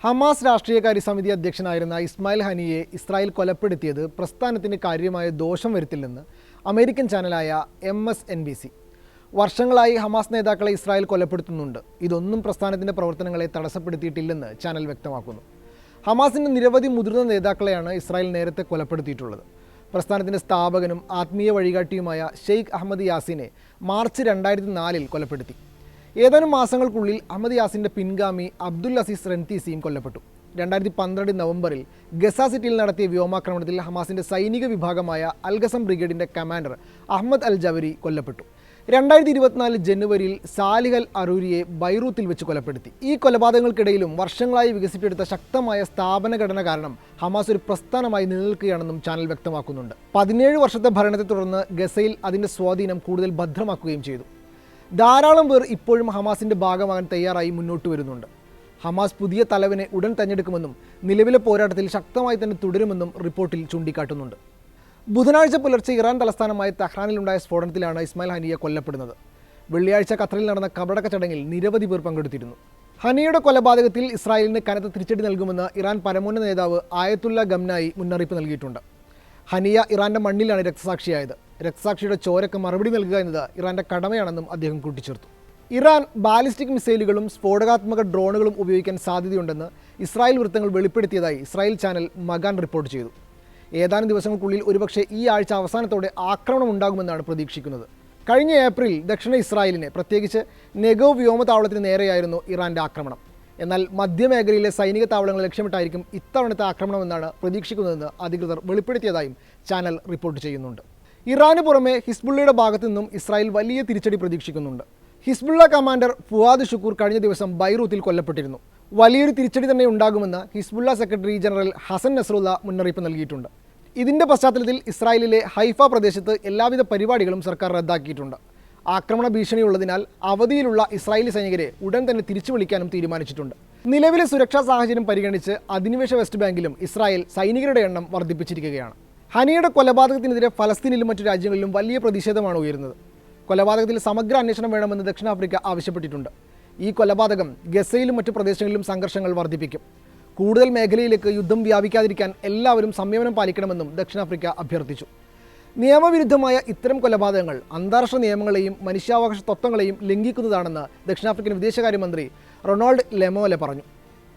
Hamas രാഷ്ട്രീയകാര്യ സമിതി അധ്യക്ഷനായിരുന്ന Ismail ഹനിയെ Israel കൊലപ്പെടുത്തിയത് പ്രസ്ഥാനത്തിന് കാര്യമായ ദോഷം വരുത്തില്ലെന്ന് അമേരിക്കൻ ചാനലായ MSNBC. വർഷങ്ങളായി ഹമാസ് നേതാക്കളെ ഇസ്രായേൽ കൊലപ്പെടുത്തുന്നുണ്ട്. ഇതൊന്നും പ്രസ്ഥാനത്തിൻ്റെ പ്രവർത്തനങ്ങളെ തടസ്സപ്പെടുത്തിയിട്ടില്ലെന്ന് ചാനൽ വ്യക്തമാക്കുന്നു. ഹമാസിൻ്റെ നിരവധി മുതിർന്ന നേതാക്കളെയാണ് ഇസ്രായേൽ നേരത്തെ കൊലപ്പെടുത്തിയിട്ടുള്ളത്. പ്രസ്ഥാനത്തിൻ്റെ സ്ഥാപകനും ആത്മീയ വഴികാട്ടിയുമായ ഷെയ്ഖ് അഹമ്മദ് യാസിനെ മാർച്ച് 2004 കൊലപ്പെടുത്തി. ഏതാനും മാസങ്ങൾക്കുള്ളിൽ അഹമ്മദ് യാസിൻ്റെ പിൻഗാമി അബ്ദുൽ അസീസ് റെൻതീസിയും കൊല്ലപ്പെട്ടു. 2012 നവംബറിൽ ഗസ സിറ്റിയിൽ നടത്തിയ വ്യോമാക്രമണത്തിൽ ഹമാസിൻ്റെ സൈനിക വിഭാഗമായ അൽഗസം ബ്രിഗേഡിൻ്റെ കമാൻഡർ അഹമ്മദ് അൽ ജവരി കൊല്ലപ്പെട്ടു. 2024 ജനുവരിയിൽ സാലിഹ് അൽ അറൂരിയെ ബൈറൂത്തിൽ വെച്ച് കൊലപ്പെടുത്തി. ഈ കൊലപാതകങ്ങൾക്കിടയിലും വർഷങ്ങളായി വികസിപ്പിച്ചെടുത്ത ശക്തമായ സ്ഥാപന ഘടന കാരണം ഹമാസ് ഒരു പ്രസ്ഥാനമായി നിലനിൽക്കുകയാണെന്നും ചാനൽ വ്യക്തമാക്കുന്നുണ്ട്. 17 വർഷത്തെ ഭരണത്തെ തുടർന്ന് ഗസയിൽ അതിൻ്റെ സ്വാധീനം കൂടുതൽ ഭദ്രമാക്കുകയും ചെയ്തു. ധാരാളം പേർ ഇപ്പോഴും ഹമാസിൻ്റെ ഭാഗമാകാൻ തയ്യാറായി മുന്നോട്ട് വരുന്നുണ്ട്. ഹമാസ് പുതിയ തലവനെ ഉടൻ തെരഞ്ഞെടുക്കുമെന്നും നിലവിലെ പോരാട്ടത്തിൽ ശക്തമായി തന്നെ തുടരുമെന്നും റിപ്പോർട്ടിൽ ചൂണ്ടിക്കാട്ടുന്നുണ്ട്. ബുധനാഴ്ച പുലർച്ചെ ഇറാൻ തലസ്ഥാനമായ തെഹ്റാനിലുണ്ടായ സ്ഫോടനത്തിലാണ് ഇസ്മായിൽ ഹനിയ കൊല്ലപ്പെടുന്നത്. വെള്ളിയാഴ്ച ഖത്തറിൽ നടന്ന കബറടക്ക ചടങ്ങിൽ നിരവധി പേർ പങ്കെടുത്തിരുന്നു. ഹനിയയുടെ കൊലപാതകത്തിൽ ഇസ്രായേലിന് കനത്ത തിരിച്ചടി നൽകുമെന്ന് ഇറാൻ പരമോന്നത നേതാവ് ആയത്തുല്ല ഖംനായി മുന്നറിയിപ്പ് നൽകിയിട്ടുണ്ട്. ഹനിയ ഇറാൻ്റെ മണ്ണിലാണ് രക്തസാക്ഷിയായത്. രക്തസാക്ഷിയുടെ ചോരക്ക് മറുപടി നൽകുക എന്നത് ഇറാൻ്റെ കടമയാണെന്നും അദ്ദേഹം കൂട്ടിച്ചേർത്തു. ഇറാൻ ബാലിസ്റ്റിക് മിസൈലുകളും സ്ഫോടകാത്മക ഡ്രോണുകളും ഉപയോഗിക്കാൻ സാധ്യതയുണ്ടെന്ന് ഇസ്രായേൽ വൃത്തങ്ങൾ വെളിപ്പെടുത്തിയതായി ഇസ്രായേൽ ചാനൽ മഗാൻ റിപ്പോർട്ട് ചെയ്തു. ഏതാനും ദിവസങ്ങൾക്കുള്ളിൽ ഒരുപക്ഷെ ഈ ആഴ്ച അവസാനത്തോടെ ആക്രമണം ഉണ്ടാകുമെന്നാണ് പ്രതീക്ഷിക്കുന്നത്. കഴിഞ്ഞ ഏപ്രിൽ ദക്ഷിണ ഇസ്രായേലിനെ, പ്രത്യേകിച്ച് നെഗോവ് വ്യോമതാവളത്തിന് നേരെയായിരുന്നു ഇറാൻ്റെ ആക്രമണം. എന്നാൽ മധ്യമേഖലയിലെ സൈനിക താവളങ്ങൾ ലക്ഷ്യമിട്ടായിരിക്കും ഇത്തവണത്തെ ആക്രമണമെന്നാണ് പ്രതീക്ഷിക്കുന്നതെന്ന് അധികൃതർ വെളിപ്പെടുത്തിയതായും ചാനൽ റിപ്പോർട്ട് ചെയ്യുന്നുണ്ട്. ഇറാന് പുറമെ ഹിസ്ബുള്ളയുടെ ഭാഗത്തു നിന്നും ഇസ്രായേൽ വലിയ തിരിച്ചടി പ്രതീക്ഷിക്കുന്നുണ്ട്. ഹിസ്ബുള്ള കമാൻഡർ ഫുആദ് ഷുക്കൂർ കഴിഞ്ഞ ദിവസം ബൈറൂത്തിൽ കൊല്ലപ്പെട്ടിരുന്നു. വലിയൊരു തിരിച്ചടി തന്നെ ഉണ്ടാകുമെന്ന് Hezbollah secretary general Hassan Nasrallah മുന്നറിയിപ്പ് നൽകിയിട്ടുണ്ട്. ഇതിൻ്റെ പശ്ചാത്തലത്തിൽ ഇസ്രായേലിലെ ഹൈഫ പ്രദേശത്ത് എല്ലാവിധ പരിപാടികളും സർക്കാർ റദ്ദാക്കിയിട്ടുണ്ട്. ആക്രമണ ഭീഷണിയുള്ളതിനാൽ അവധിയിലുള്ള ഇസ്രായേലി സൈനികരെ ഉടൻ തന്നെ തിരിച്ചു വിളിക്കാനും തീരുമാനിച്ചിട്ടുണ്ട്. നിലവിലെ സുരക്ഷാ സാഹചര്യം പരിഗണിച്ച് അധിനിവേശ വെസ്റ്റ് ബാങ്കിലും ഇസ്രായേൽ സൈനികരുടെ എണ്ണം വർദ്ധിപ്പിച്ചിരിക്കുകയാണ്. ഹനിയുടെ കൊലപാതകത്തിനെതിരെ ഫലസ്തീനിലും മറ്റു രാജ്യങ്ങളിലും വലിയ പ്രതിഷേധമാണ് ഉയരുന്നത്. കൊലപാതകത്തിൽ സമഗ്ര അന്വേഷണം വേണമെന്ന് ദക്ഷിണാഫ്രിക്ക ആവശ്യപ്പെട്ടിട്ടുണ്ട്. ഈ കൊലപാതകം ഗസയിലും മറ്റു പ്രദേശങ്ങളിലും സംഘർഷങ്ങൾ വർദ്ധിപ്പിക്കും. കൂടുതൽ മേഖലയിലേക്ക് യുദ്ധം വ്യാപിക്കാതിരിക്കാൻ എല്ലാവരും സംയമനം പാലിക്കണമെന്നും ദക്ഷിണാഫ്രിക്ക അഭ്യർത്ഥിച്ചു. നിയമവിരുദ്ധമായ ഇത്തരം കൊലപാതകങ്ങൾ അന്താരാഷ്ട്ര നിയമങ്ങളെയും മനുഷ്യാവകാശ തത്വങ്ങളെയും ലംഘിക്കുന്നതാണെന്ന് ദക്ഷിണാഫ്രിക്കൻ വിദേശകാര്യമന്ത്രി റൊണാൾഡ് ലെമോലെ പറഞ്ഞു.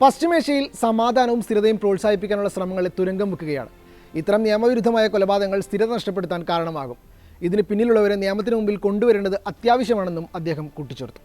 പശ്ചിമേഷ്യയിൽ സമാധാനവും സ്ഥിരതയും പ്രോത്സാഹിപ്പിക്കാനുള്ള ശ്രമങ്ങളെ തുരങ്കം വെക്കുകയാണ്. ഇത്തരം നിയമവിരുദ്ധമായ കൊലപാതകങ്ങൾ സ്ഥിരത നഷ്ടപ്പെടുത്താൻ കാരണമാകും. ഇതിന് പിന്നിലുള്ളവരെ നിയമത്തിന് മുമ്പിൽ കൊണ്ടുവരേണ്ടത് അത്യാവശ്യമാണെന്നും അദ്ദേഹം കൂട്ടിച്ചേർത്തു.